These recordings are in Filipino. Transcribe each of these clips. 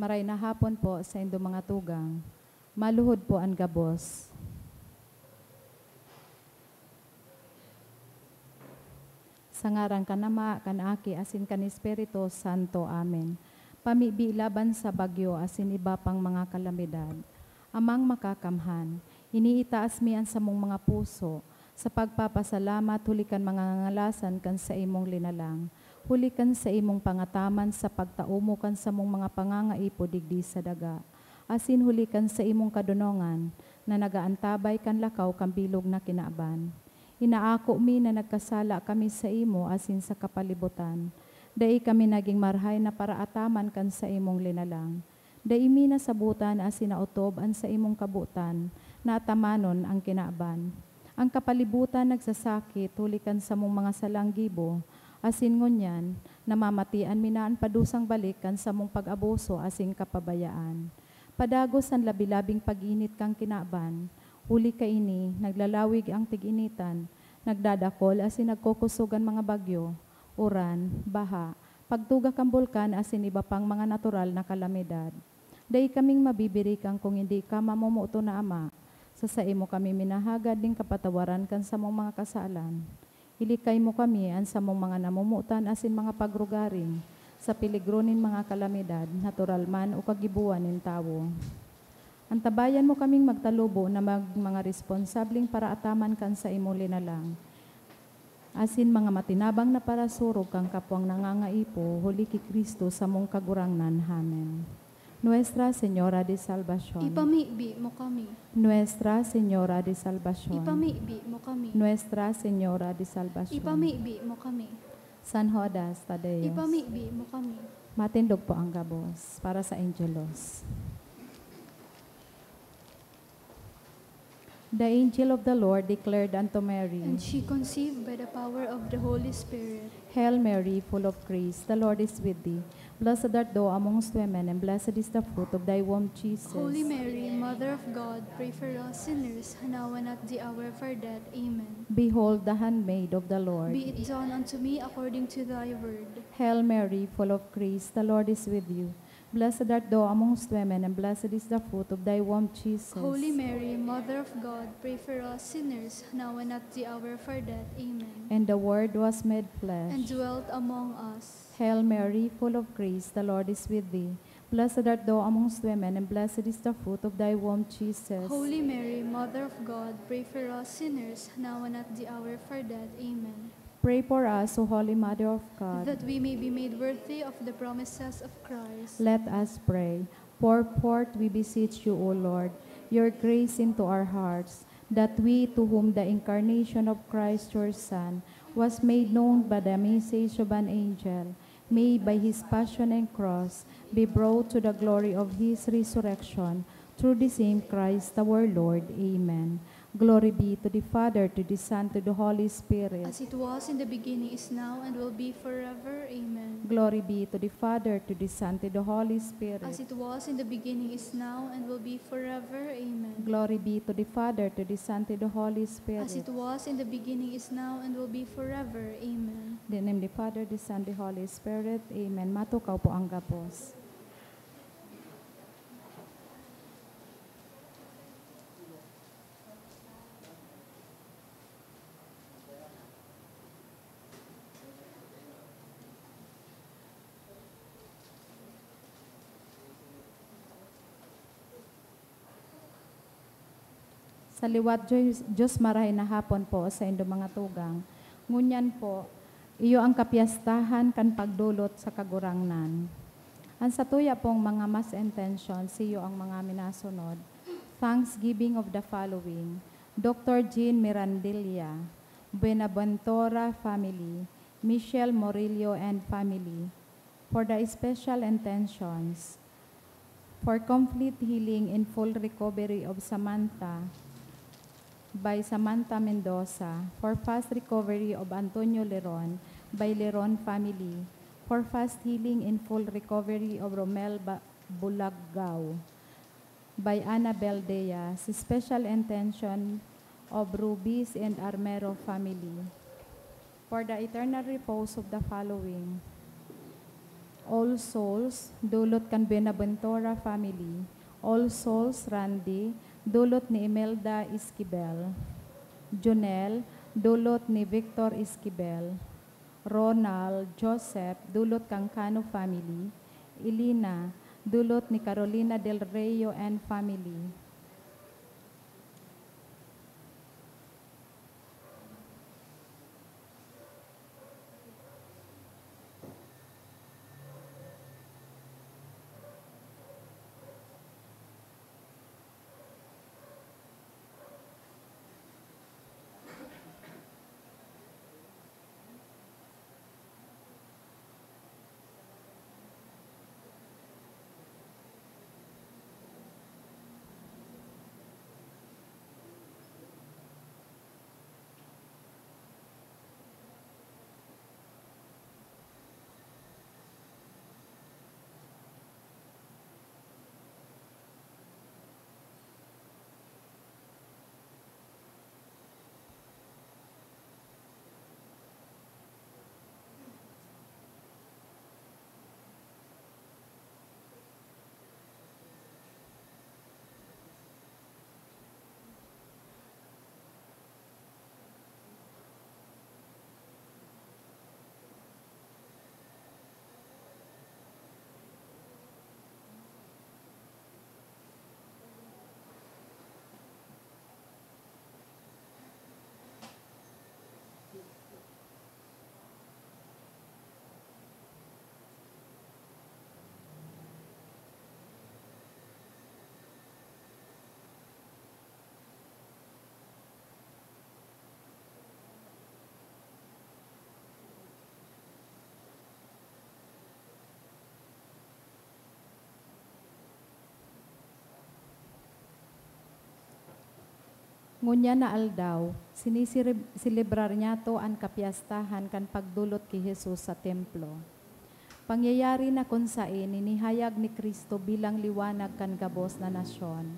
Maray na hapon po sa indo mga tugang. Maluhod po ang gabos. Sa ngaran kanama, kanaki, asin kan Espiritu Santo. Amen. Pamibi laban sa bagyo, asin iba pang mga kalamidad. Amang makakamhan, iniitaas mi ang samong mga puso, sa pagpapasalamat, hulikan mga ngalasan kan sa imong linalang. Hulikan sa imong pangataman sa pagtaumo kan sa mong mga pangangaipo digdi sa daga. Asin hulikan sa imong kadunongan, na nagaantabay kan lakaw kan bilog na kinaaban. Inaako mi na nagkasala kami sa imo asin sa kapalibutan. Dai kami naging marhay na paraataman kan sa imong linalang. Dai mi nasabutan asin nautob an sa imong kabutan, na atamanon ang kinaaban. Ang kapalibutan nagsasakit, hulikan sa mong mga salanggibo, asin ngunyan, namamatian minaan padusang balikan sa mong pag-abuso asin kapabayaan. Padagos ang labilabing pag-init kang kinaaban, huli ka ini, naglalawig ang tig-initan, nagdadakol asin nagkukusugan mga bagyo, uran, baha, pagtuga kang bulkan asin iba pang mga natural na kalamidad. Dai kaming mabibirikan kung hindi ka mamumuto na Ama, sa imo kami minahagad ding kapatawaran kan sa mong mga kasalan. Ilikay mo kami an sa mong mga namumutan asin mga pagrugaring, sa piligronin mga kalamidad, natural man o kagibuan ng tao. Antabayan mo kaming magtalubo na mga responsabling paraataman kan sa imo linalang. Asin mga matinabang na parasurog kang kapwang nangangaipo, huli ki Kristo sa mong kagurangnan. Amen. Nuestra Señora de Salvación. Ipamibi mo kami. Nuestra Señora de Salvación. Ipamibi mo kami. Nuestra Señora de Salvación. Ipamibi mo kami. San Judas Tadeos. Ipamibi mo kami. Matindog po ang gabos para sa Angelos. The angel of the Lord declared unto Mary, And she conceived by the power of the Holy Spirit. Hail Mary, full of grace, the Lord is with thee. Blessed art thou amongst women, and blessed is the fruit of thy womb, Jesus. Holy Mary, Mother of God, pray for us sinners, now and at the hour of our death. Amen. Behold the handmaid of the Lord. Be it done unto me according to thy word. Hail Mary, full of grace, the Lord is with you. Blessed art thou amongst women, and blessed is the fruit of thy womb, Jesus. Holy Mary, Mother of God, pray for us sinners, now and at the hour of our death. Amen. And the Word was made flesh. And dwelt among us. Hail Mary, full of grace, the Lord is with thee. Blessed art thou amongst women, and blessed is the fruit of thy womb, Jesus. Holy Mary, Mother of God, pray for us sinners, now and at the hour of our death. Amen. Pray for us, O Holy Mother of God. That we may be made worthy of the promises of Christ. Let us pray. Pour forth, we beseech you, O Lord, your grace into our hearts, that we, to whom the incarnation of Christ your Son was made known by the message of an angel, may by his passion and cross be brought to the glory of his resurrection, through the same Christ our Lord. Amen. Glory be to the Father, to the Son, to the Holy Spirit. As it was in the beginning, is now, and will be forever. Amen. Glory be to the Father, to the Son, to the Holy Spirit. As it was in the beginning, is now, and will be forever. Amen. Glory be to the Father, to the Son, to the Holy Spirit. As it was in the beginning, is now, and will be forever. Amen. In the name of the Father, the Son, the Holy Spirit. Amen. Matukaw po ang gapos. Sa liwat Diyos marahay na hapon po sa indo mga tugang. Ngunyan po, iyo ang kapiyastahan kan pagdulot sa kagurangnan. Ang satuya pong mga mass intentions, iyo ang mga minasunod. Thanksgiving of the following: Dr. Jean Mirandilla, Buenaventura family, Michelle Morillo and family, for the special intentions, for complete healing and full recovery of Samantha, by Samantha Mendoza, for fast recovery of Antonio Leron, by Leron family, for fast healing and full recovery of Romel Bulagao, by Annabel Diaz, special intention of Rubis and Armero family, for the eternal repose of the following: all All Souls, dulot kan Benaventura family. All Souls, Randy, dulot ni Imelda Esquivel. Jonel, dulot ni Victor Esquivel. Ronald Joseph, dulot kang Cano family. Elina, dulot ni Carolina del Reyo and family. Ngunya na aldaw, sinisilibrar niya to ang kapiyastahan kan pagdulot ki Jesus sa templo. Pangyayari na kung saan inihayag ni Kristo bilang liwanag kan gabos na nasyon.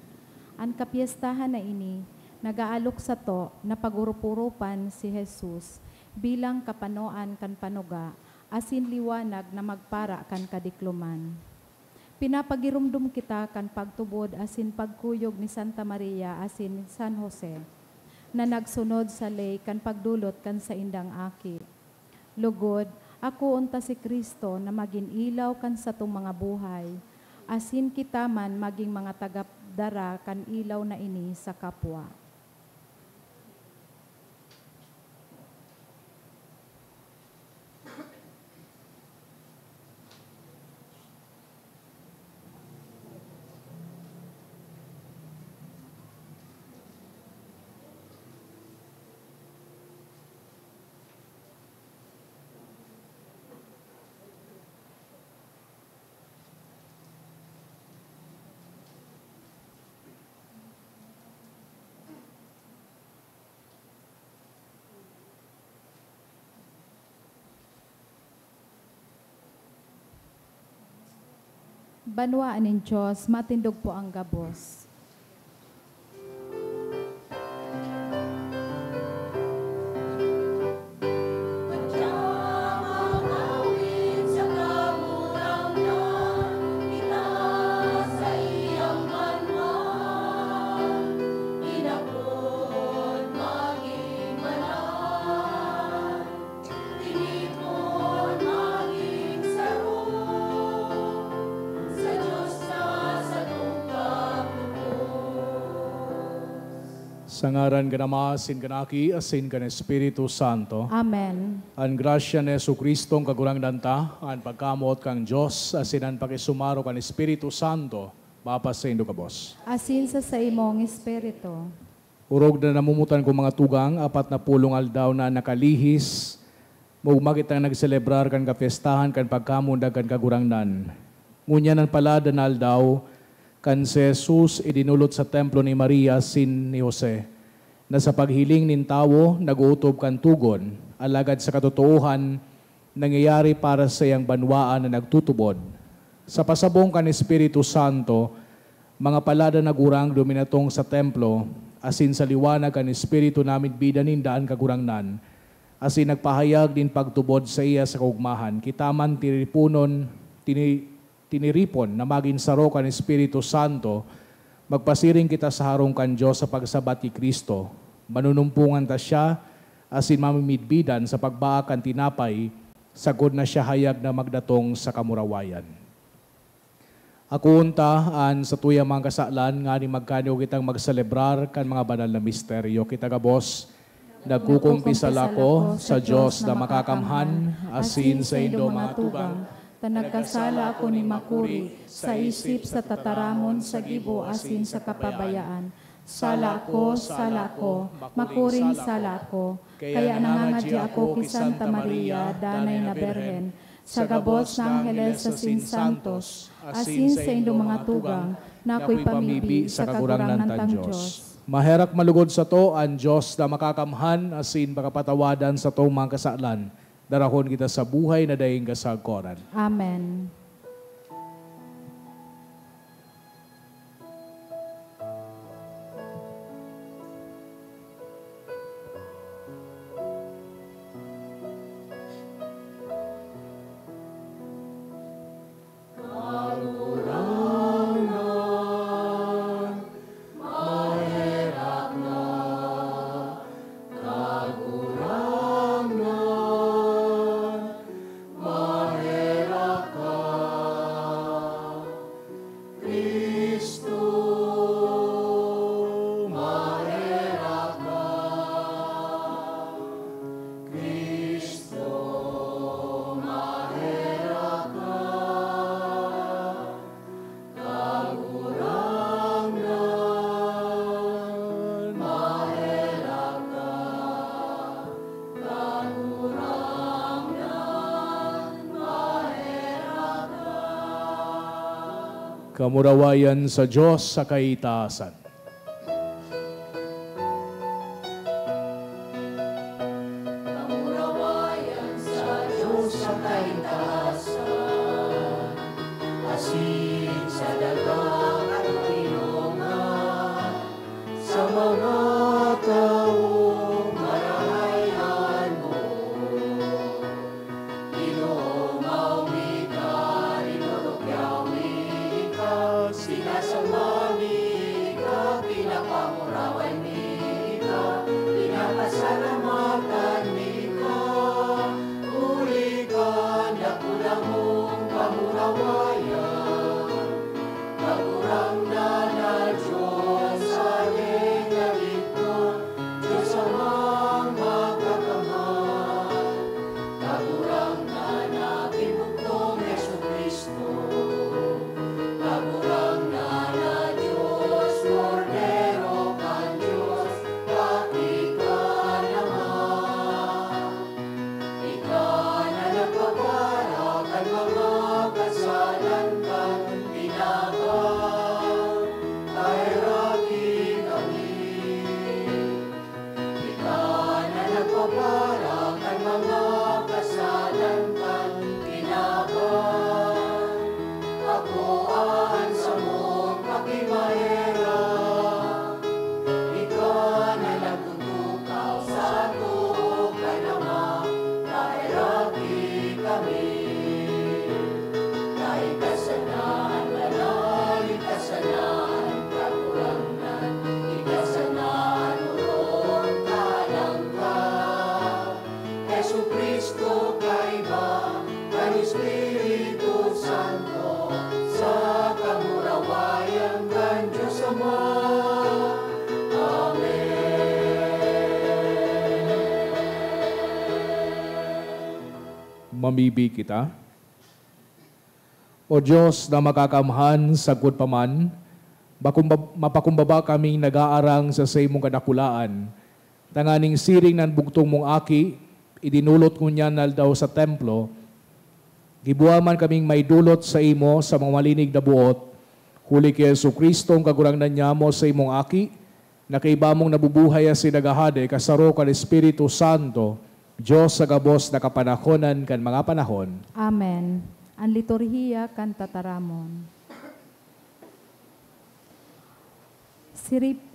Ang kapiyastahan na ini, nagaalok sa to na pagurupurupan si Jesus bilang kapanoan kan panuga, asin liwanag na magpara kan kadikluman. Pinapagirumdum kita kan pagtubod asin pagkuyog ni Santa Maria asin San Jose na nagsunod sa lay kan pagdulot kan sa indang aki. Lugod, ako unta si Kristo na maging ilaw kan sa tung mga buhay, asin kita man maging mga tagapdara kan ilaw na ini sa kapwa. Banwaan ng Diyos, matindog po ang gabos. Sa ngaran ka Ama, asin ka Aki, asin ka Espiritu Santo. Amen. Ang grasya ni Jesucristo ang kagurang danta, ang pagkamot kang Diyos, asin ang pakisumaro kang Espiritu Santo, mapas sa indo ka, boss. Asin sa imong espiritu. Urog na namumutan ko mga tugang, 40 aldaw na nakalihis, magmagit ang nagselebrar kan kapestahan kan pagkamundag kan kagurangnan. Ngunya ng palada na aldaw, kan si Jesus idinulot sa templo ni Maria sin ni Jose, na sa paghiling nin tawo, nag-uutob kan tugon, alagad sa katotohan, nangyayari para sa iyang banwaan na nagtutubod. Sa pasabong kan Espiritu Santo, mga palada na gurang dominatong sa templo, asin sa liwanag kan Espiritu namin bidanin daan kagurangnan, asin nagpahayag din pagtubod sa iya sa kaugmahan, kitaman tiripunon, tiniripon na maging saro kan Espiritu Santo, magpasiring kita sa harong kan Diyos sa pagsabat ni Kristo. Manunumpungan ta siya, asin mamimidbidan sa pagbaakan tinapay, sagod na siya hayag na magdatong sa kamurawayan. Ako untaan sa tuyang mga kasalan, nga ni magkanyo kitang magselebrar kan mga banal na misteryo. Kita gabos, nagkukumpisal ako sa Diyos na makakamhan, asin sa indo mga tugang, tanagkasala ako ni makuri, sa isip, sa tataramon, sa gibo, asin sa kapabayaan. Sala ko, makuring sala ko, kaya nangangadya ako ki Santa Maria, danay na Berhen, sa gabos ng Angeles sa Santos, asin sa indo mga tugang, na ako'y pamibi sa kagurangan ng Diyos. Maherak malugod sa to, ang Diyos na makakamhan, asin makapatawadan sa to mga kasalan, darahon kita sa buhay na daing kasagkoran. Amen. Kamurawayan sa Diyos sa kaitaasan. Kamurawayan sa Diyos sa kaitaasan, asin sa dagang at pinungan, sa mga taong marahayan mo. Ginoo maumi ka, inulukyawi ka, sinasamami ka, pinapamuraway mi ka, pinapasalamatan mi ka, uli ka, nakulang mong kamurawayan, nagurang na na Diyos sa nagito, Diyos amang makakamahal, nagurang na natin bugtong Yesu Kristo. Nagurang na na Diyos, Cordero kan Diyos, bakit ka naman? Ikaw na nagpapara kan mga kasalan kan tinagan, kahirapin kami. Ikaw na nagpapara kan mga kasalan kan tinagan, ako ang sa mong pakimahera. Ikaw na nagtutukaw sa tukay nama, kahirapi kami. Kahit kasanaan, banal, kasanaan, kakulangan, ikasanaan, urong kalangka. Yesu Kristo kaiba, kan Espiritu Santo, sa kamurawayan kan Diyos Ama. Mamibi kita. O Diyos na makakamhan, sagod paman, mapakumbaba kaming nag-aarang sa imong kadakulaan. Tanganing siring nan bugtong mong aki, idinulot ko niya na daw sa templo, gibuaman kaming may dulot sa imo sa mga malinig na buot, huli kay Yesu Kristo ang kagurangnan niya mo sa imong aki, na kaiba mong nabubuhay as sinagahade, kasaro kan Espiritu Santo, Diyos sa gabos na kapanahonan kan mga panahon. Amen. Ang liturhiya kan tataramon.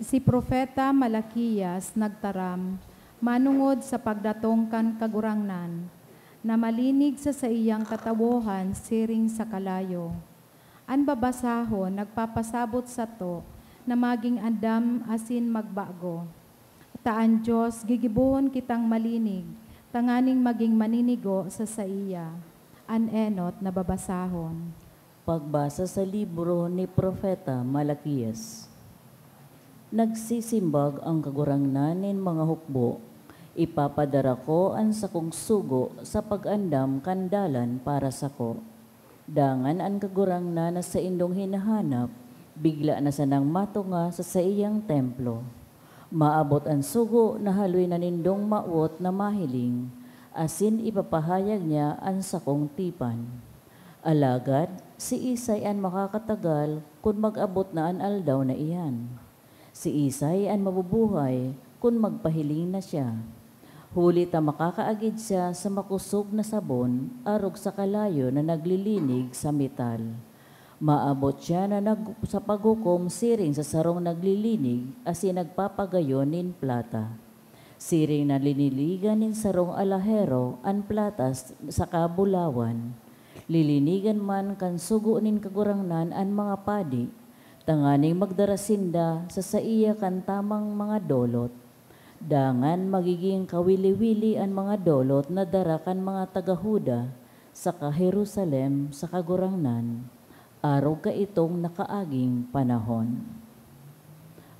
Si Propeta Malakiyas nagtaram, manungod sa pagdatong kan kagurangnan, na malinig sa iyang katawohan siring sa kalayo. An babasahon nagpapasabot sa to na maging andam asin magbago. Taan Diyos, gigibuhon kitang malinig, tanganing maging maninigo sa iya. An enot na babasahon. Pagbasa sa libro ni Propeta Malakias. Nagsisimbag ang kagurangnan nin mga hukbo, ipapadara ko ang sakong sugo sa pag-andam kandalan para sako. Dangan ang kagurangnan na sa indong hinahanap, bigla na sanang matunga sa iyang templo. Maabot ang sugo na haloy na nindong maot na mahiling, asin ipapahayag niya ang sakong tipan. Alagad, si Isay an makakatagal kung mag-abot na an aldaw na iyan. Si Isay an mabubuhay kung magpahiling na siya. Huli ta makakaagid siya sa makusog na sabon arog sa kalayo na naglilinig sa metal. Maabot siya na sa paghukom siring sa sarong naglilinig asin nagpapagayon nin plata. Siring na liniligan nin sarong alahero an platas sa kabulawan. Lilinigan man kan sugo nin kagurangnan an mga padi, tanganing magdarasinda sa iya kan tamang mga dolot. Dangan magiging kawili-wili ang mga dolot na darakan mga tagahuda sa Jerusalem sa kagurangnan, araw ka itong nakaaging panahon.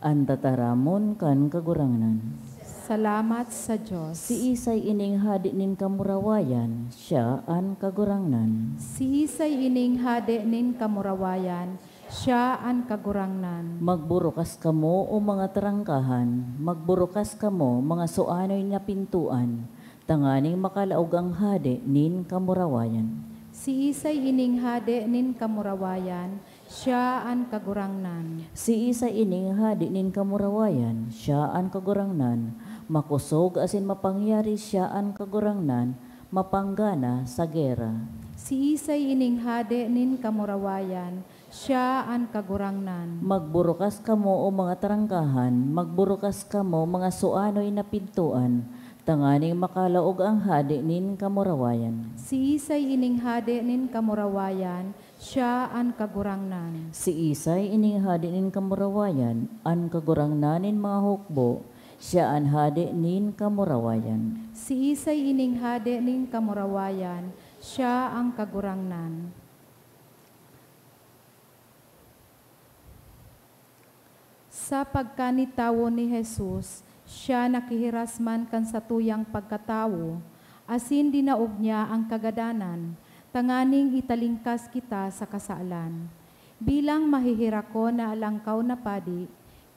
Ang tataramon kan kagurangnan. Salamat sa Diyos. Si Isay ining hadi nin kamurawayan, siya an kagurangnan. Si Isay ining hade nin kamurawayan, siya an kagurangnan. Magburukas kamo o mga tarangkahan, magburukas kamo mga suanoy na pintuan, tanganing makalaog ang hade nin kamurawayan. Si Isay ining hade nin kamurawayan, siya an kagurangnan. Si Isay ining hadi nin kamurawayan, siya an kagurangnan, makusog asin mapangyari siya ang kagurangnan, mapanggana sa gera. Si Isay ining hade nin kamurawayan, siya ang kagurangnan. Magburukas kamo o mga tarangkahan, magburukas kamo mga suanoy na pintuan, tanganing makalaog ang hadi nin kamurawayan. Si Isay ining hade nin kamurawayan, siya ang kagurangnan. Si Isay ining hadi nin kamurawayan, ang kagurangnan nin mga hukbo, siya ang hadi nin kamurawayan. Si Isay ining hade nin kamurawayan, siya ang kagurangnan. Sa pagkanitawo ni Jesus, siya nakihirasman kan sa tuyang pagkatawo, asin dinaog niya ang kagadanan, tanganing italingkas kita sa kasalan. Bilang mahihirako na alangkaw na padi,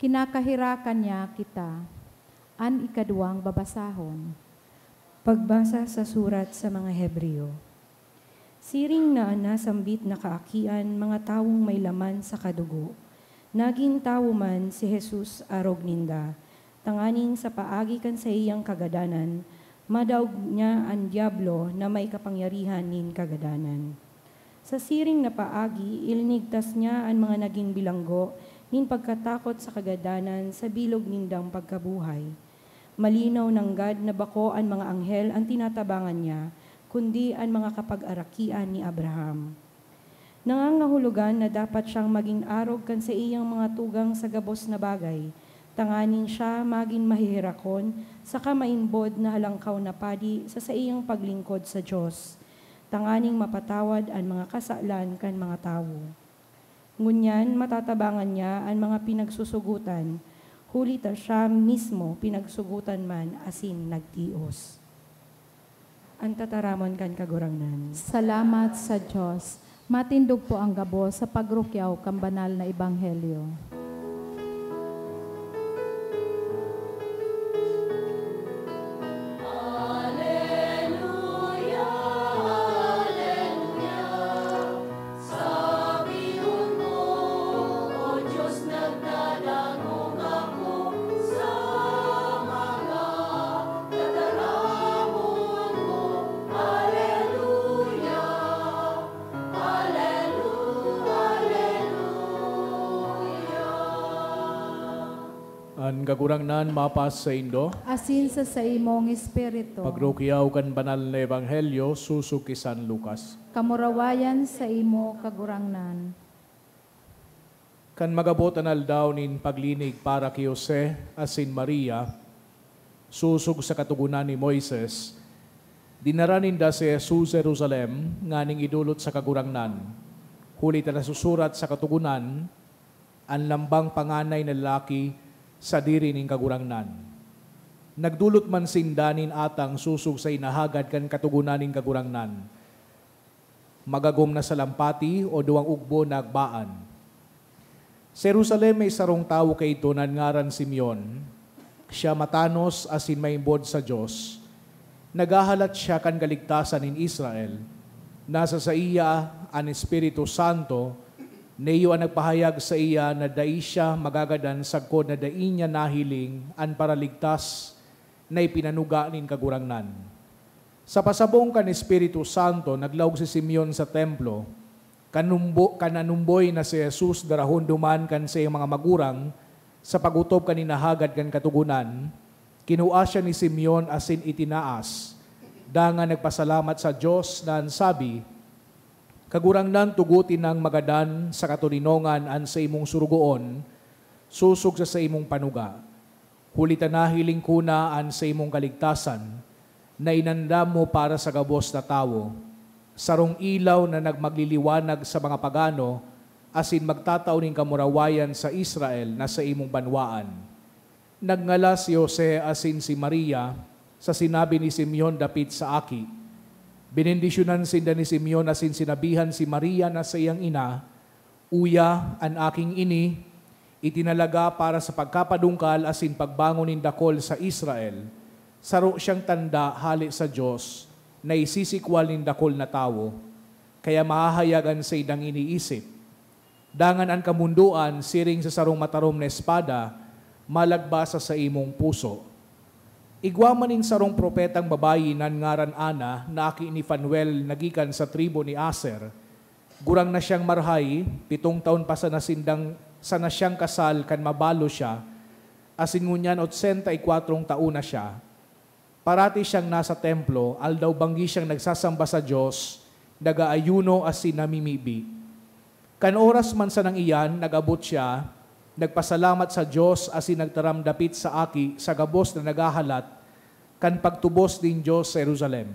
kinakahirakan niya kita. An ikaduang babasahon. Pagbasa sa surat sa mga Hebreo. Siring na nasambit na kaakian mga tawong may laman sa kadugo. Naging tawo man si Jesus arog ninda, tanganing sa paagi kan sa iyang kagadanan, madaog niya ang diablo na may kapangyarihan nin kagadanan. Sa siring na paagi, ilinigtas niya ang mga naging bilanggo nin pagkatakot sa kagadanan sa bilog nindang pagkabuhay. Malinaw ng God na bako ang mga anghel ang tinatabangan niya, kundi ang mga kapag-arakian ni Abraham. Nangangahulugan na dapat siyang maging arog kan sa iyang mga tugang sa gabos na bagay, tanganin siya maging mahihirakon sa kamaimbod na halangkaw na padi sa iyang paglingkod sa Diyos, tanganing mapatawad ang mga kasalan kan mga tao. Ngunyan matatabangan niya ang mga pinagsusugutan, huli ta siya mismo pinagsugutan man asin nagtios. Ang tataramon kan kagurangnan. Salamat sa Diyos. Matindog po ang gabo sa pagrukyaw kang banal na ebanghelyo. Ang kagurangnan mapas sa Indo, asin sa imong espiritu. pagrukyaw kan banal na ebanghelyo, susuk kay San Lucas. Kamurawayan sa imo kagurangnan. Kan magabot ang aldaw nin paglinig para kay Jose asin Maria, susug sa katugunan ni Moises, dinaranin da si Jesus Jerusalem, nganing idulot sa kagurangnan. Huli na susurat sa katugunan, ang lambang panganay na lalaki sa diri ning kagurangnan. Nagdulot man sindanin atang susug sa inahagad kan katugunan ning kagurangnan. Magagom na sa lampati o duwang ugbo na agbaan. Sa Jerusalem may sarong tawo kay ito na ngaran Simeon. Siya matanos asin maimbod sa Diyos. Nagahalat siya kan kaligtasan in Israel. Nasa sa iya ang Espiritu Santo, neyo ang nagpahayag sa iya na dai siya magagadan sagkod na dai niya nahiling an paraligtas na ipinanuga nin kagurangnan. Sa pasabong kan Espiritu Santo, naglaog si Simeon sa templo, kananumboy na si Jesus darahon duman kan sa iyang mga magurang, sa pagutob kaninahagad kan katugunan, kinua siya ni Simeon asin itinaas, danga nagpasalamat sa Diyos na sabi, kagurangnan tugutin ng magadan sa katulinongan an sa imong surugoon, susug sa imong panuga. Hulitan na hiling kuna an sa imong kaligtasan, na inanda mo para sa gabos na tawo. Sarong ilaw na nagmagliliwanag sa mga pagano, asin magtataw ning kamurawayan sa Israel na sa imong banwaan. Nagngalas si Jose asin si Maria sa sinabi ni Simeon dapit sa aki. Benendisyonan sinda ni Simeon asin sinabihan si Maria na sa iyang ina, uya an aking ini, itinalaga para sa pagkapadungkal asin pagbangon nin dakol sa Israel, saro siyang tanda hali sa Diyos na isisikwal nin dakol na tawo, kaya mahahayagan sa idang iniisip. Dangan ang kamunduan siring sa sarong matarom na espada, malagbasa sa imong puso. Igwa manin sarong propetang babayi nan ngaran Ana na aki ni Fanuel nagikan sa tribo ni Aser. Gurang na siyang marhay, 7 taon pa sa siyang kasal kan mabalo siya, asin ngunyan 84 taon na siya. Parati siyang nasa templo, aldaw banggi siyang nagsasamba sa Diyos, nagaayuno asin namimibi. Kan oras man sa nang iyan, nagabot siya, nagpasalamat sa Diyos asin nagtaramdapit sa aki sa gabos na nagahalat kan pagtubos din Diyos sa Jerusalem.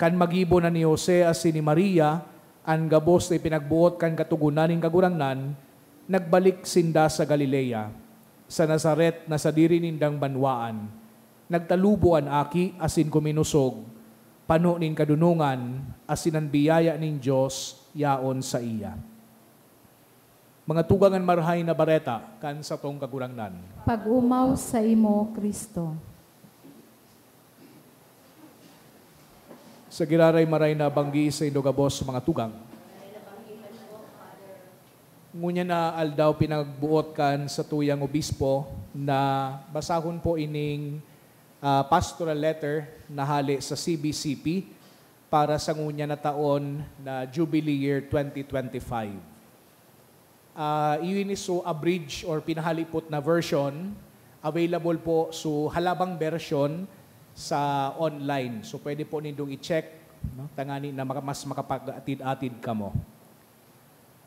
Kan magibo na ni Jose asin ni Maria ang gabos na pinagbuot kan katugunan ning kagurangnan, nagbalik sinda sa Galilea, sa Nazaret na sa diri nindang banwaan. Nagtalubo an aki asin kuminusog, pano nin kadunungan asin ang biyaya ning Diyos yaon sa iya. Mga tugangan marhay na bareta kan sa tong kagurangnan. Pag-umaw sa imo, Kristo. Sa giraray maray na banggi sa indogabos mga tugang. Ngunya na aldaw pinagbuot kan sa tuyang obispo na basahon po ining pastoral letter na hali sa CBCP para sa ngunya na taon na Jubilee Year 2025. Iyon is so abridged or pinahalipot na version, available po so halabang version sa online. So pwede po nindong i-check, no? Tangani na mas makapag-atid-atid ka mo.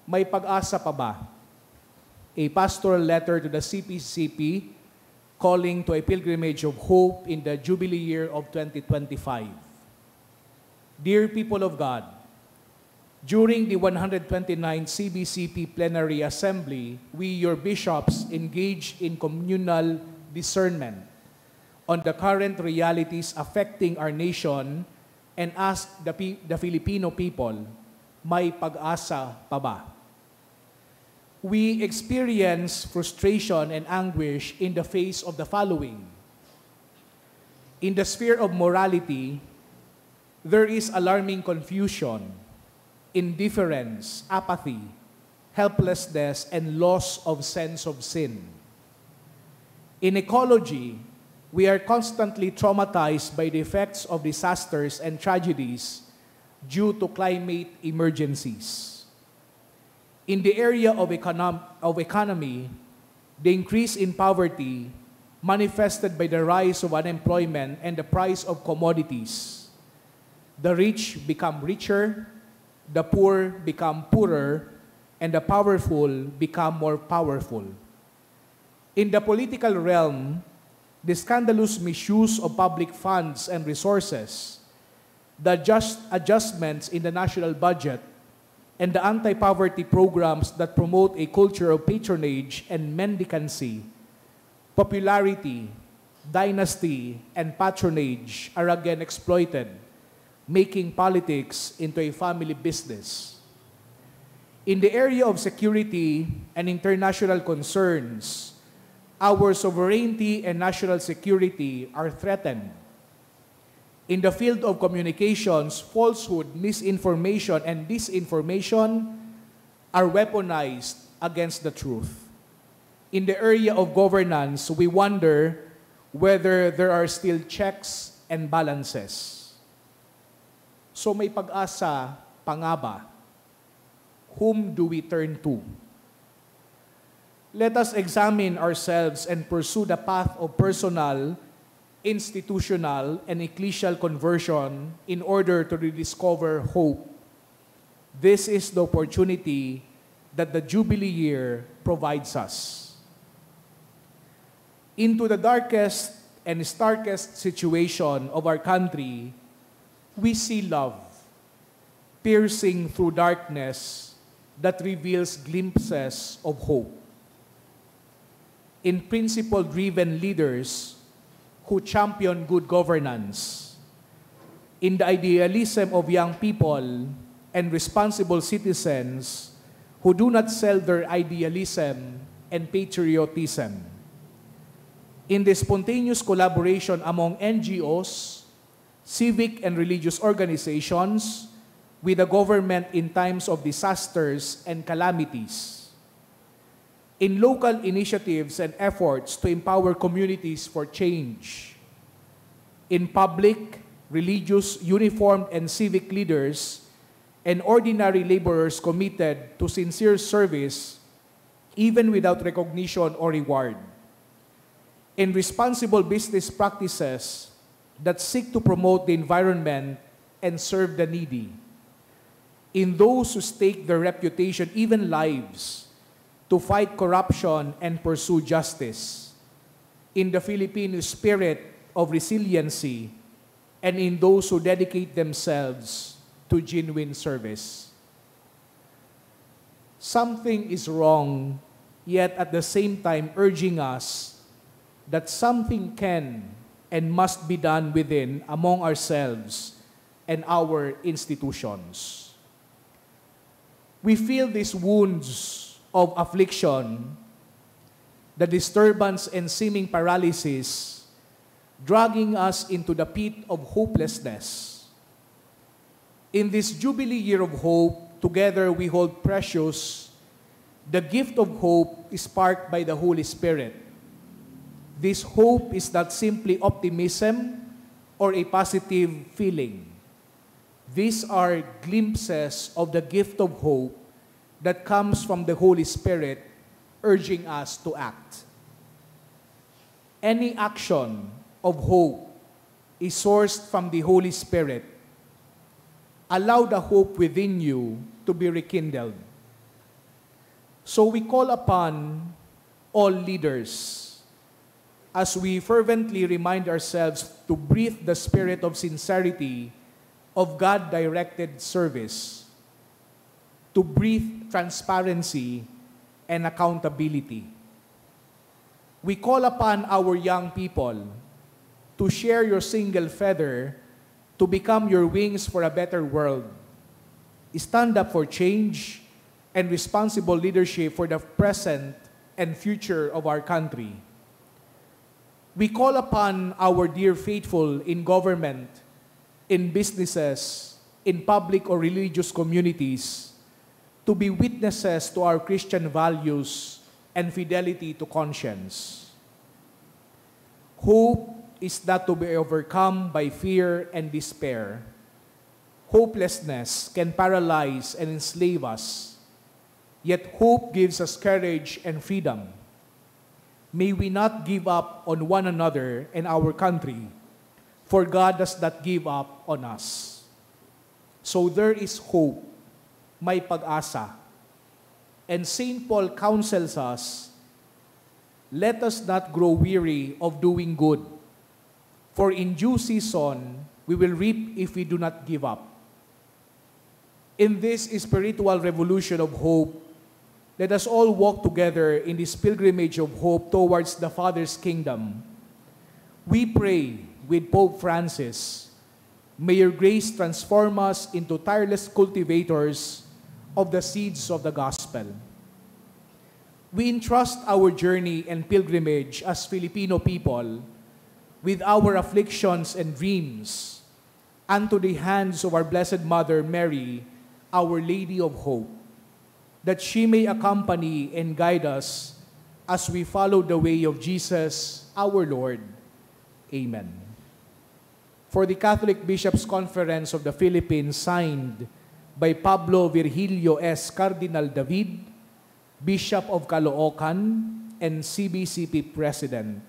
May pag-asa pa ba? A pastoral letter to the CPCP calling to a pilgrimage of hope in the Jubilee year of 2025. Dear people of God, during the 129th CBCP Plenary Assembly, we, your bishops, engaged in communal discernment on the current realities affecting our nation and asked the Filipino people, may pag-asa pa ba? We experience frustration and anguish in the face of the following. In the sphere of morality, there is alarming confusion, indifference, apathy, helplessness, and loss of sense of sin. In ecology, we are constantly traumatized by the effects of disasters and tragedies due to climate emergencies. In the area of economy, the increase in poverty manifested by the rise of unemployment and the price of commodities. The rich become richer, the poor become poorer, and the powerful become more powerful. In the political realm, the scandalous misuse of public funds and resources, the adjustments in the national budget, and the anti-poverty programs that promote a culture of patronage and mendicancy, popularity, dynasty, and patronage are again exploited, making politics into a family business. In the area of security and international concerns, our sovereignty and national security are threatened. In the field of communications, falsehood, misinformation, and disinformation are weaponized against the truth. In the area of governance, we wonder whether there are still checks and balances. So may pag-asa pa nga ba? Whom do we turn to? Let us examine ourselves and pursue the path of personal, institutional, and ecclesial conversion in order to rediscover hope. This is the opportunity that the Jubilee year provides us. Into the darkest and starkest situation of our country, we see love, piercing through darkness that reveals glimpses of hope. In principle-driven leaders who champion good governance, in the idealism of young people and responsible citizens who do not sell their idealism and patriotism, in the spontaneous collaboration among NGOs, civic and religious organizations, with the government in times of disasters and calamities, in local initiatives and efforts to empower communities for change, in public, religious, uniformed, and civic leaders, and ordinary laborers committed to sincere service, even without recognition or reward, in responsible business practices that seek to promote the environment and serve the needy, in those who stake their reputation, even lives, to fight corruption and pursue justice, in the Filipino spirit of resiliency, and in those who dedicate themselves to genuine service. Something is wrong, yet at the same time urging us that something can and must be done within, among ourselves, and our institutions. We feel these wounds of affliction, the disturbance and seeming paralysis, dragging us into the pit of hopelessness. In this Jubilee year of hope, together we hold precious the gift of hope sparked by the Holy Spirit. This hope is not simply optimism or a positive feeling. These are glimpses of the gift of hope that comes from the Holy Spirit urging us to act. Any action of hope is sourced from the Holy Spirit. Allow the hope within you to be rekindled. So we call upon all leaders as we fervently remind ourselves to breathe the spirit of sincerity of God-directed service, to breathe transparency and accountability. We call upon our young people to share your single feather to become your wings for a better world. Stand up for change and responsible leadership for the present and future of our country. We call upon our dear faithful in government, in businesses, in public or religious communities, to be witnesses to our Christian values and fidelity to conscience. Hope is not to be overcome by fear and despair. Hopelessness can paralyze and enslave us, yet hope gives us courage and freedom. May we not give up on one another and our country, for God does not give up on us. So there is hope, may pag-asa. And St. Paul counsels us, let us not grow weary of doing good, for in due season we will reap if we do not give up. In this spiritual revolution of hope, let us all walk together in this pilgrimage of hope towards the Father's kingdom. We pray with Pope Francis, may your grace transform us into tireless cultivators of the seeds of the gospel. We entrust our journey and pilgrimage as Filipino people with our afflictions and dreams unto the hands of our Blessed Mother Mary, Our Lady of Hope, that she may accompany and guide us as we follow the way of Jesus, our Lord. Amen. For the Catholic Bishops' Conference of the Philippines, signed by Pablo Virgilio S. Cardinal David, Bishop of Caloocan and CBCP President,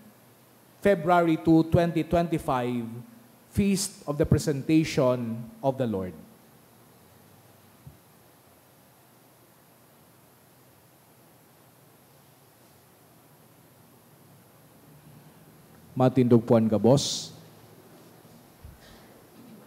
February 2, 2025, Feast of the Presentation of the Lord. Matindog puan gabos.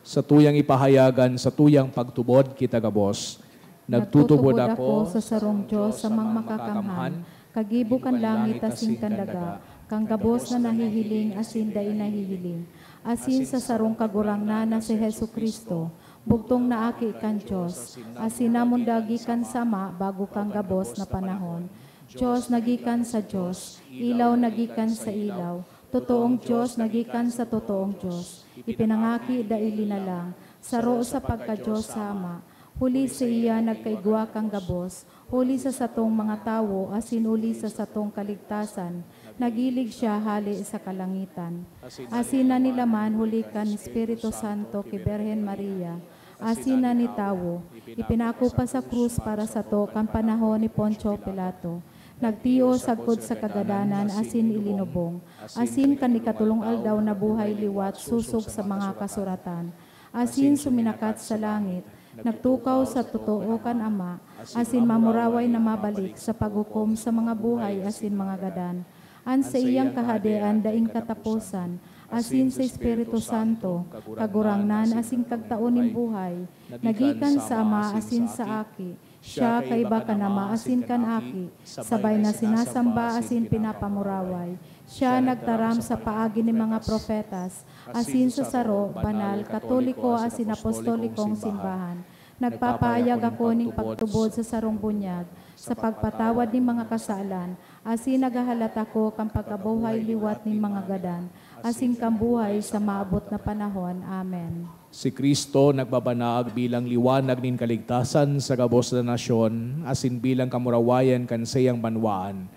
Sa tuyang ipahayagan, sa tuyang pagtubod kita gabos, nagtutubod ako sa sarong Diyos sa mga makakamhan, kagibukan langit asin kandaga, kang gabos na nahihiling asin dai nahihiling, asin sa sarong kagurangnan na si Hesu Kristo, bugtong naaki kan Diyos, asin namundagi kan sama bago kang gabos na panahon. Diyos nagikan sa Diyos, ilaw nagikan sa ilaw, totoong Diyos nagikan sa totoong Diyos. Ipinangaki daili na lang, saro sa pagka-Diyos sama. Huli sa iya nagkaigwa kang gabos, huli sa satong mga tawo, asin uli sa satong kaligtasan. Nagilig siya hali sa kalangitan. Asin na nilaman huli kan Espiritu Santo kay Birhen Maria. Asin na ni tawo, ipinako pa sa krus para sa to kan panahon ni Poncio Pilato. Nagtiyo sagkod sa kagadanan, asin ilinubong. Asin kanikatulong aldaw na buhay liwat, susog sa mga kasuratan. Asin suminakat sa langit, nagtukaw sa totoo kan Ama, asin mamuraway na mabalik sa paghukom sa mga buhay, asin mga gadan. An sa iyang kahadean daing katapusan, asin sa Espiritu Santo, kagurangnan, asin kagtaonin buhay, nagikan sa Ama, asin sa Aki, siya kay baka na maasin kan aki, sabay na sinasamba asin pinapamuraway. Siya nagtaram sa paagi ni mga profetas, asin sa saro, banal, katoliko, asin apostolikong simbahan. Nagpapayag ako ning pagtubod sa sarong bunyag, sa pagpatawad ni mga kasalan, asin nagahalat ako kang pagkabuhay liwat ni mga gadan, asin kambuhay sa maabot na panahon. Amen. Si Kristo nagbabanag bilang liwanag nin kaligtasan sa gabos na nasyon, asin bilang kamurawayan kan sayang banwaan.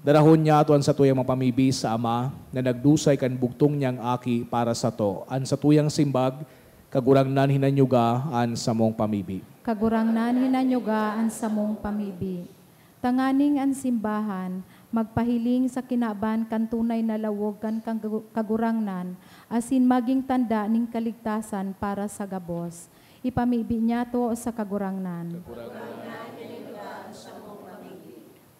Darahon niya atuan sa tuyang mapamibi sa Ama, na nagdusay kan bugtong niyang aki para sa to, an sa tuyang simbag, kagurangnan hinanyuga an sa mong pamibi. Kagurangnan hinanyuga an sa mong pamibi. Tanganing an simbahan, magpahiling sa kinaban kan tunay na lawog kan kagurangnan, asin maging tanda ning kaligtasan para sa gabos. Ipamibi niya to sa kagurangnan.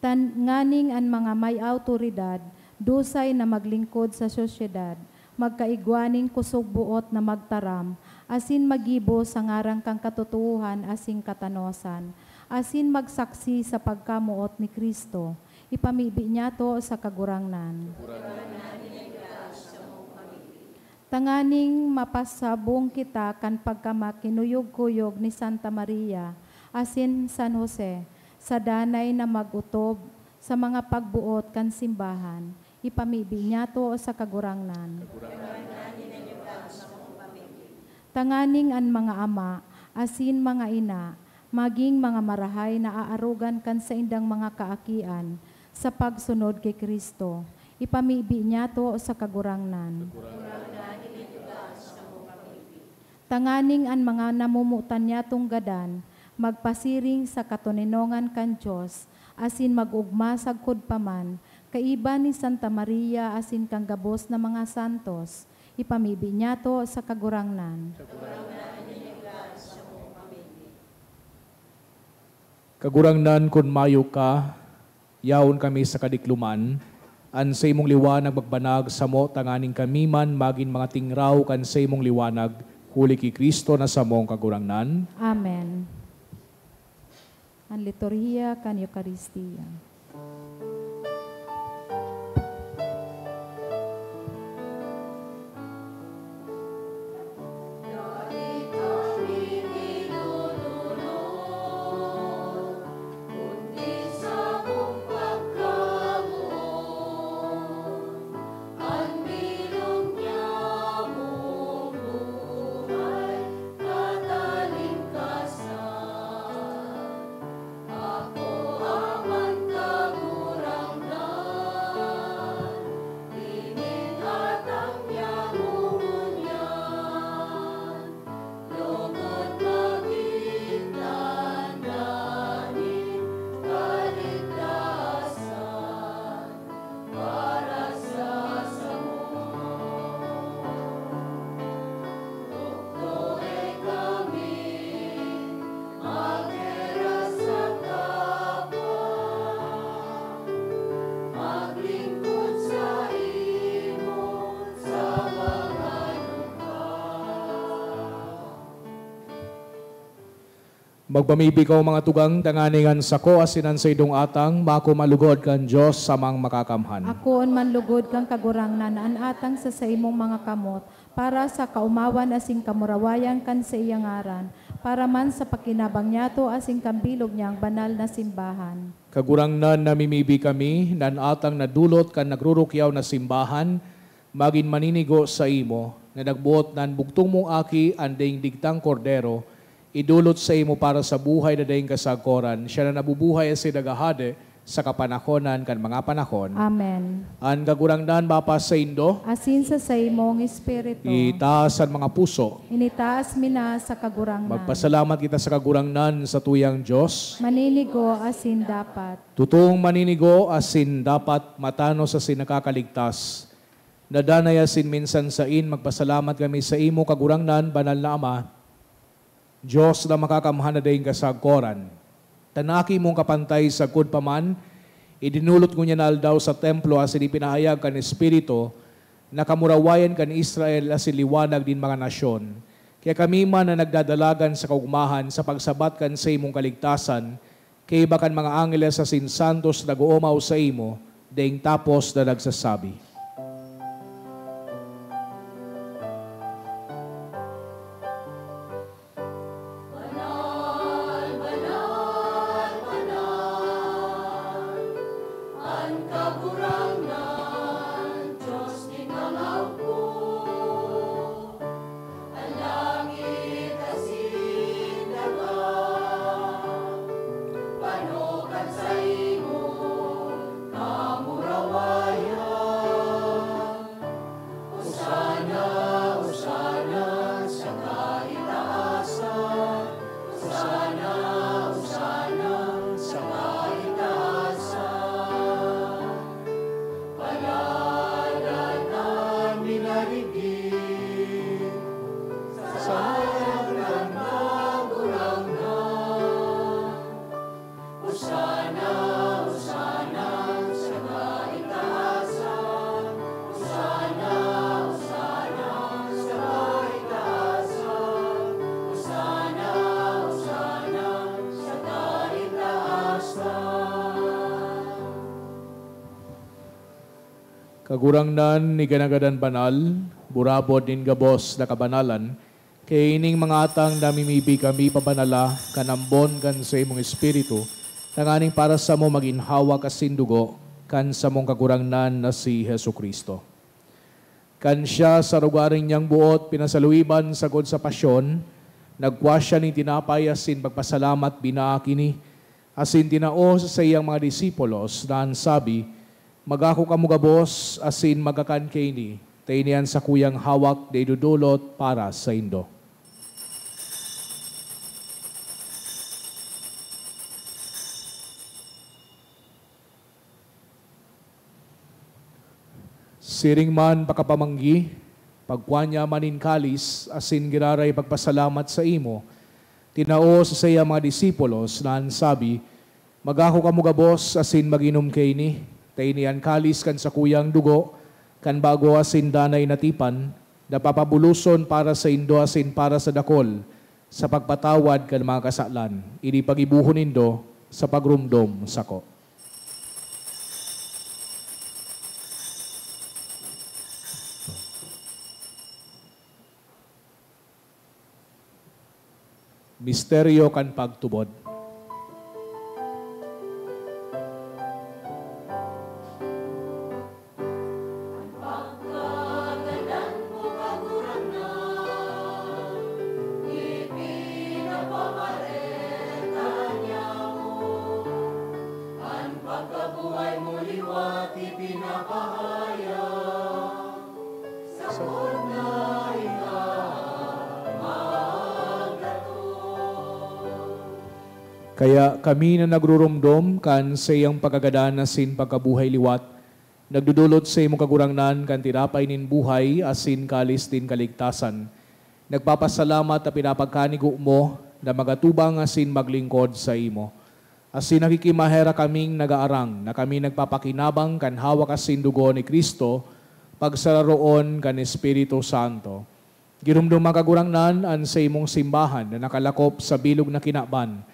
Tanganing an mga may autoridad, dusay na maglingkod sa sosyedad, magkaigwaning kusog buot na magtaram, asin magibo sa ngarang kang katotohanan asing katanosan, asin magsaksi sa pagkamuot ni Kristo. Ipamibi niya to sa kagurangnan. Tanganing mapasabong kita kan pagkamakinuyog-kuyog ni Santa Maria, asin San Jose, sa danay na magutob sa mga pagbuot kan simbahan. Ipamibi niya to sa kagurangnan. Tanganing an mga ama, asin mga ina, maging mga marahay na aarugan kan sa indang mga kaakian sa pagsunod kay Kristo. Ipamibi niya to sa kagurangnan. Tanganing an mga namumutan niya tong gadan, magpasiring sa katuninongan kan Diyos, asin magugma sagkod paman, Kaiba ni Santa Maria asin kang gabos na mga santos, ipamibi niya to sa kagurangnan. Kagurangnan kun mayo ka, yaon kami sa kadikluman, an sa imong liwanag magbanag sa mo tanganing kami man magin mga tingraw kan sa imong liwanag, huli ki Kristo na sa mong kagurangnan. Amen. Ang liturhiya kan Eucharistia. Magpamibi ka mga tugang, tanganingan sa ko, asinan sa idong atang, mako malugod kan Diyos samang makakamhan. Akoon manlugod kang kagurangnan, an atang sa imong mga kamot, para sa kaumawan asing kamurawayan kan sa iyang aran, para man sa pakinabang niya to asing kambilog niyang banal na simbahan. Kagurangnan namimibi kami, nan atang nadulot kan nagrurukyaw na simbahan, magin maninigo sa imo, na nagbuot nan bugtong mong aki, anding digtang kordero, idulot sa imo para sa buhay na daing kasagkoran, siya na nabubuhay sa nagahade sa kapanahonan kan mga panahon. Amen. Ang kagurangnan bapa sa indo, Asin sa imong espiritu, itaas ang mga puso. initaas mina sa kagurangnan. Magpasalamat kita sa kagurangnan sa tuyang Diyos. Maninigo asin dapat. Totoong maninigo asin dapat matano sa sinakakaligtas. Nadanay asin minsan sa magpasalamat kami sa imo kagurangnan, banal na Ama, Diyos na makakamhan na daing kasagkoran. Tanaki mong kapantay sa kud paman, idinulot ko niya na aldaw sa templo asin ipinahayag kan Espiritu, nakamurawayan kan Israel asin liwanag din mga nasyon. Kaya kami man na nagdadalagan sa kaugmahan sa pagsabat kan sa imong kaligtasan, kay bakan mga angeles asin santos nag-uumaw sa imo, daing tapos na nagsasabi. Kagurangnan ni ganagadan banal, burabod din gabos na kabanalan, kay ining mga atang namimibi kami pabanala, kanambon kan sa imong espiritu, tanganing para sa mo maginhawa kasindugo, kan sa mong kagurangnan na si Hesu Kristo. Kan siya sa rugaring niyang buot, pinasaluiban sagod sa pasyon, nagwa siya ni tinapay asin pagpasalamat binaakini, asin tinao sa iyang mga disipulos na ansabi, magako kamo gabos asin magakan kayni, taynian sa kuyang hawak de idudulot para sa indo. Siring man pakapamanggi, pagkuanya manin kalis, asin giraray pagpasalamat sa imo, tinao sa saya mga disipulos na sabi, magako ka mo gabos, asin maginom kay ni, tainian kalis kan sa kuyang dugo, kan bago asin danay natipan, napapabuluson para sa indo asin para sa dakol, sa pagpatawad kan mga kasalan, ini pagibuhon indo sa pagrumdom sako. Misteryo kan pagtubod. Kaya kami na nagrurumdom kan sa iyang pagkagadan asin pagkabuhay liwat, nagdudulot sa imong kagurangnan kan tirapay nin buhay asin kalis din kaligtasan. Nagpapasalamat na pinapagkanigo mo na magatubang asin maglingkod sa imo. Asin nakikimahera kaming nagaarang na kami nagpapakinabang kan hawak asin dugo ni Kristo pagsararoon kan Espiritu Santo. Girumdum ang kagurangnan an sa imong simbahan na nakalakop sa bilog na kinaban.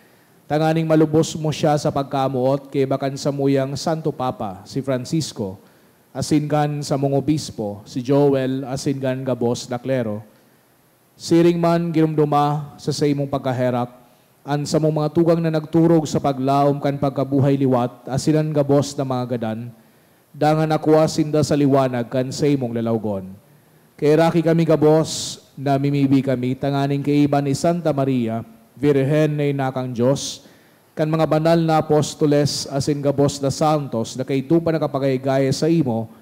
Tanganing malubos mo siya sa pagkamuot kay bakan sa muyang Santo Papa, si Francisco, asingan sa mong obispo, si Joel, asingan gabos na klero. Siring man girumduma sa imong pagkaherak, an sa mong mga tugang na nagturog sa paglaom kan pagkabuhay liwat, asinan gabos na mga gadan, dangan akuha sinda sa liwanag kan sa imong lalawgon. Kay raki kami gabos, na mimibi kami, tanganing kaiban ni Santa Maria, Virhen na inakang Diyos, kan mga banal na apostoles asin gabos na santos na kay tupa nakapagaygaya sa imo,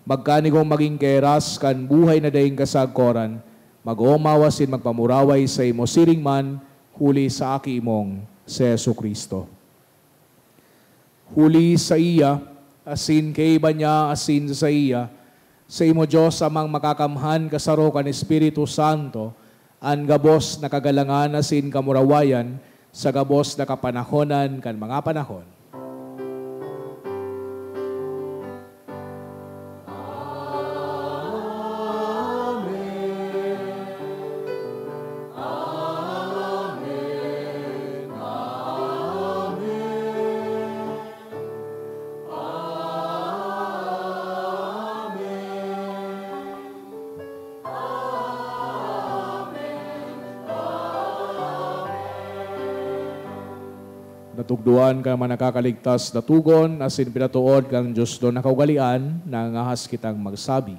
magkanigong maging keras kan buhay na daing kasagkoran, mag-umawasin magpamuraway sa imo siring man, huli sa aki imong si Jesucristo. Huli sa iya, asin kay iba niya, asin sa iya, sa imo Diyos amang makakamhan kasaro kan Espiritu Santo, an gabos na kagalangan asin kamurawayan sa gabos na kapanahonan kan mga panahon. Natugduan ka man nakakaligtas na tugon, asin pinatuod kang Diyos doon nakaugalian, na ngahas kitang magsabi.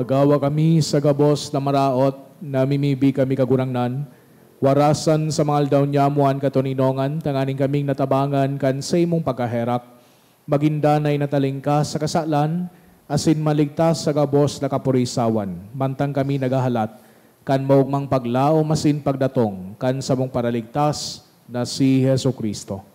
Agawa kami sa gabos na maraot, namimibi kami kagurangnan, warasan sa mga aldaw nyamuan katuninongan, tanganing kaming natabangan kan sa imong pagkaherak, magindanay natalingka sa kasalan, asin maligtas sa gabos na kapurisawan, mantang kami nagahalat, kan maugmang paglao masin pagdatong, kan sa mong paraligtas na si Hesu Kristo.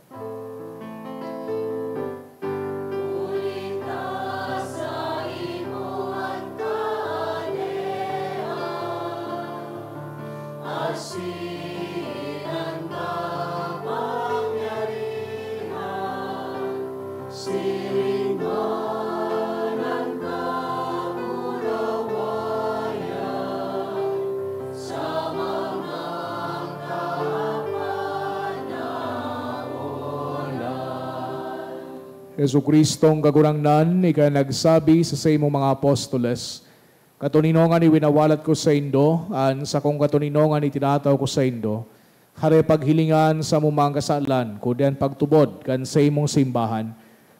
Hesu Kristong kagurangnan, ika nagsabi sa imong mga apostoles, katuninongan iwinawalat ko sa indo, an sa kong katuninongan itinataw ko sa indo, hare paghilingan sa mumang kasalan, kudian pagtubod kan sa imong simbahan,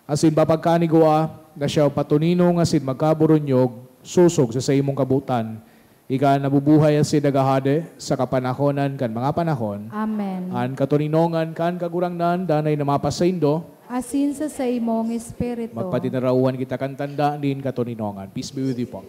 asin bapagkanigua, na siya patuninong asin magkaburunyog, susog sa imong kabutan, ika nabubuhay asin nagahade sa kapanahonan kan mga panahon. Amen. An katuninongan kan kagurangnan, danay namapa sa indo, Asin sa imong espiritu. magpatinarauhan kita kan tanda din katuninongan. Peace be with you po.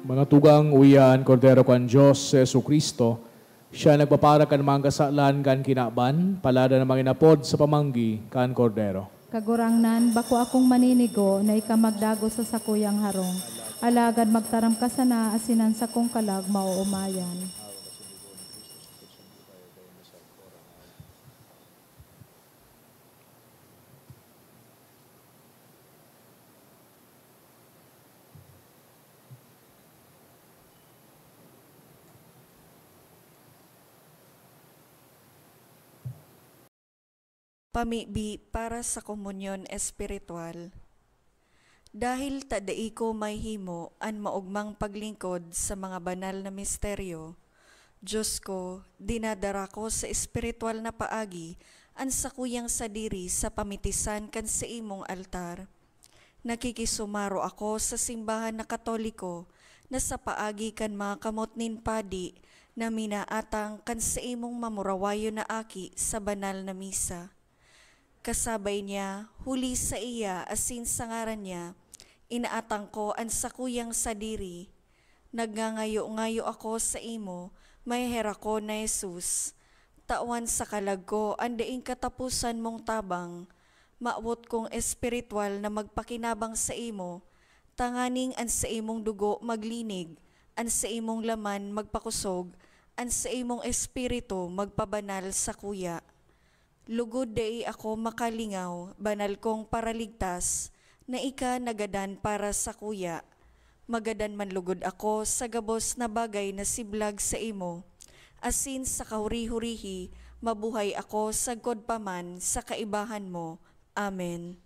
Mga tugang uyan, Kordero kan Diyos, Jesu Kristo, siya nagpapara kan mga kasalan kan kinaban, palada ng mga inapod sa pamanggi kan Kordero. Kagurangnan, bako akong maninigo na ikamagdago sa sakuyang harong. Alagad magtaram ka sana asinan sa kong kalag mauumayan. Pamibi para sa komunyon espiritual. Dahil tadai ko may himo an maugmang paglingkod sa mga banal na misteryo, Diyos ko, dinadara ko sa espiritual na paagi an sakuyang sadiri sa pamitisan kan sa imong altar. Nakikisumaro ako sa simbahan na Katoliko na sa paagi kan mga kamotnin padi na minaatang kan sa imong mamurawayo na aki sa banal na misa. Kasabay niya, huli sa iya asin sa ngaran niya, inaatang ko ang sakuyang sadiri. Nagngangayo-ngayo ako sa imo, may hera ko na Jesus. Tawan sa kalag ko, andaing katapusan mong tabang. Maawot kong espiritual na magpakinabang sa imo, tanganing an sa imong dugo maglinig, an sa imong laman magpakusog, an sa imong espiritu magpabanal sa kuya. Lugod dai ako makalingaw, banal kong paraligtas, na ika nagadan para sa kuya. Magadan man lugod ako sa gabos na bagay na siblag sa imo. Asin sa kahuri-hurihi, mabuhay ako sa godpaman sa kaibahan mo. Amen.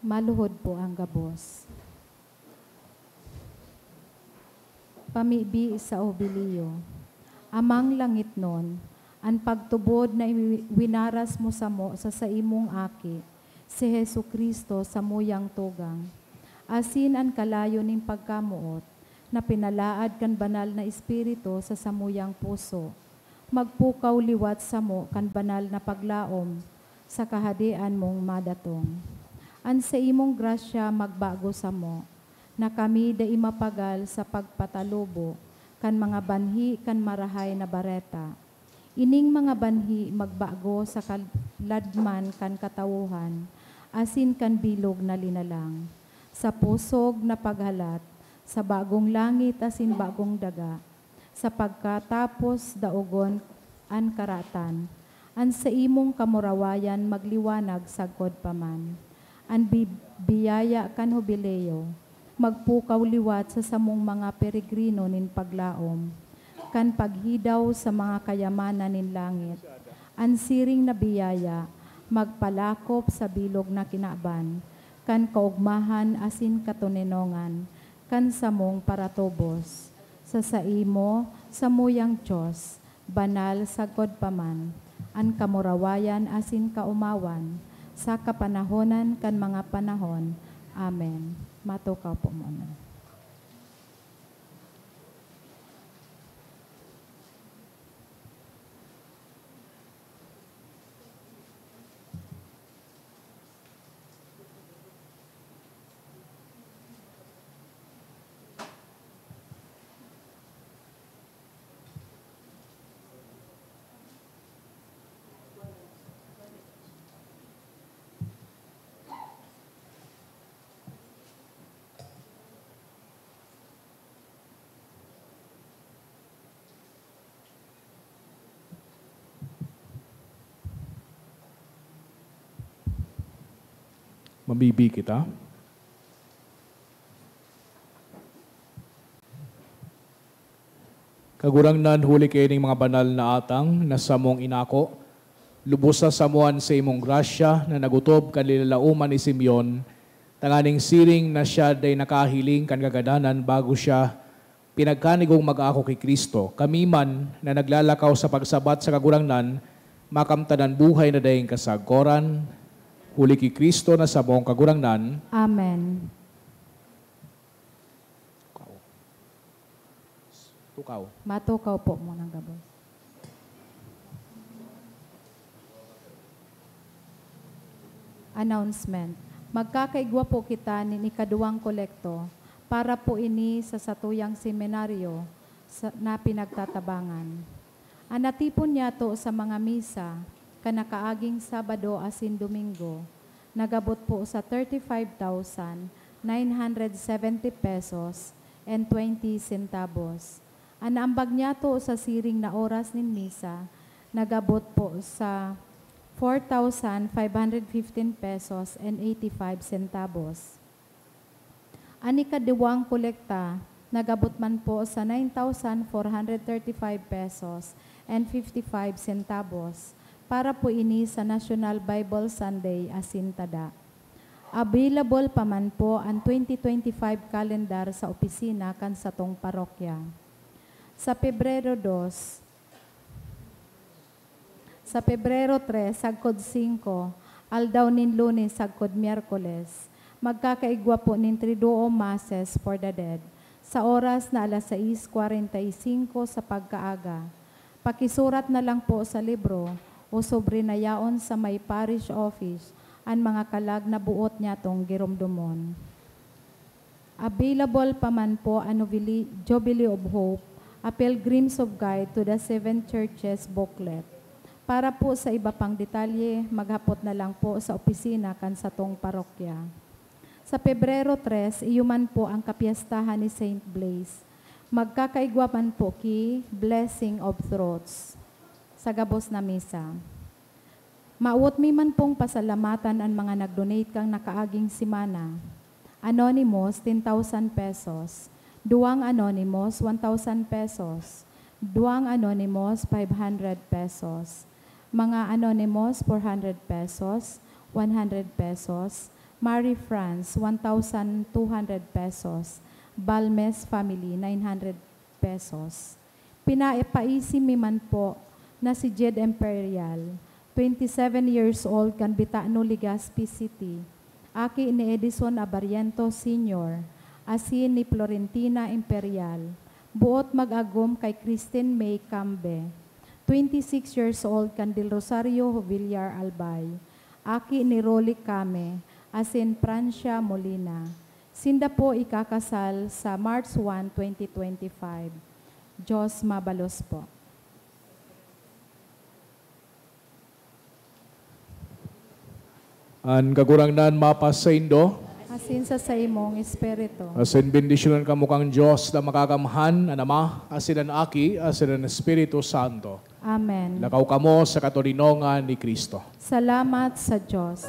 Maluhod po ang gabos. Pamibi sa obilio. Amang langit nun, ang pagtubod na winaras mo sa imong aki, si Hesu Kristo sa muyang tugang. Asin ang kalayo ning pagkamuot, na pinalaad kan banal na espiritu sa samuyang puso. Magpukaw liwat sa mo kan banal na paglaom, sa kahadian mong madatong. An sa imong grasya magbago sa mo, na kami da imapagal sa pagpatalubo, kan mga banhi kan marahay na bareta. Ining mga banhi magbago sa kaladman kan katawuhan, asin kan bilog na linalang. Sa pusog na paghalat, sa bagong langit asin bagong daga, sa pagkatapos daogon an karatan, an sa imong kamurawayan magliwanag sagkod paman. An biyaya kan hubileo, magpukaw liwat sa samong mga peregrino nin paglaom, kan paghidaw sa mga kayamanan nin langit. An siring na biyaya, magpalakop sa bilog na kinaban, kan kaugmahan asin katuninongan, kan samong paratubos. Sa saimo, sa muyang Diyos, banal sagkod paman, an kamurawayan asin kaumawan, sa kapanahonan kan mga panahon. Amen. Matukaw po muna. Mabibi kita. Kagurangnan huli kayo ng mga banal na atang na samong inako, lubos sa samuan sa imong grasya na nagutob kan lilalauman ni Simeon, tanganing siring na siya day nakahiling kan kagadanan bago siya pinagkanigong mag-ako kay Kristo. Kami man na naglalakaw sa pagsabat sa kagurangnan, makamtanan buhay na dayeng kasagoran, huli kay Kristo na sa buong kagurangnan. Amen. Tukaw. Matukaw po mo ng gabos. Announcement. Magkakaigwa po kita ni ikaduwang kolekto para po ini sa satuyang seminaryo na pinagtatabangan. Anatipon niya to sa mga misa kanakaaging Sabado asin Domingo. Nagabot po sa 35,970 pesos and 20 centavos. Anaambag niya to sa siring na oras nin misa, nagabot po sa 4,515 pesos and 85 centavos. Ani kadiwang kolekta, nagabot man po sa 9,435 pesos and 55 centavos para po ini sa National Bible Sunday Asintada. Available pa man po ang 2025 calendar sa opisina kan sa tong parokya. Sa Pebrero 2, sa Pebrero 3, sagkod 5, aldaw nin Lunes, sagkod Miyerkules, magkakaigwa po nin triduo masses for the dead, sa oras na alas 6:45 sa pagkaaga. Pakisurat na lang po sa libro o sobre na yaon sa may parish office ang mga kalag na buot niya tong giromdomon. Available pa man po ang Jubilee of Hope, A Pilgrim's of Guide to the Seven Churches booklet. Para po sa iba pang detalye, maghapot na lang po sa opisina kan sa tong parokya. Sa Pebrero 3, iyuman po ang kapiyastahan ni Saint Blaise. Magkakaigwa man po ki Blessing of Throats sa gabos na misa. Maawot mi man pong pasalamatan ang mga nag-donate kang nakaaging simana. Anonymous, 10,000 pesos. Duwang Anonymous, 1,000 pesos. Duwang Anonymous, 500 pesos. Mga Anonymous, 400 pesos, 100 pesos. Marie France, 1,200 pesos. Balmes Family, 900 pesos. Pinaipaisi mi man po na si Jed Imperial, 27 years old, kan Bitano, Legazpi City. Aki ni Edison Abariento Sr., asin ni Florentina Imperial. Buot mag-agom kay Christine May Cambe, 26 years old, kan Del Rosario Villar Albay. Aki ni Rolly Came, asin Francia Molina. Sinda po ikakasal sa March 1, 2025. Diyos mabalos po. Ang kagurangnan mapasaindo, Asin sa imong espiritu. asin bendisyonan ka mukhang Diyos na makakamhan, ang Ama, asin ang Aki, asin ang Espiritu Santo. Amen. Lakaw kamo sa katolinongan ni Kristo. Salamat sa Diyos.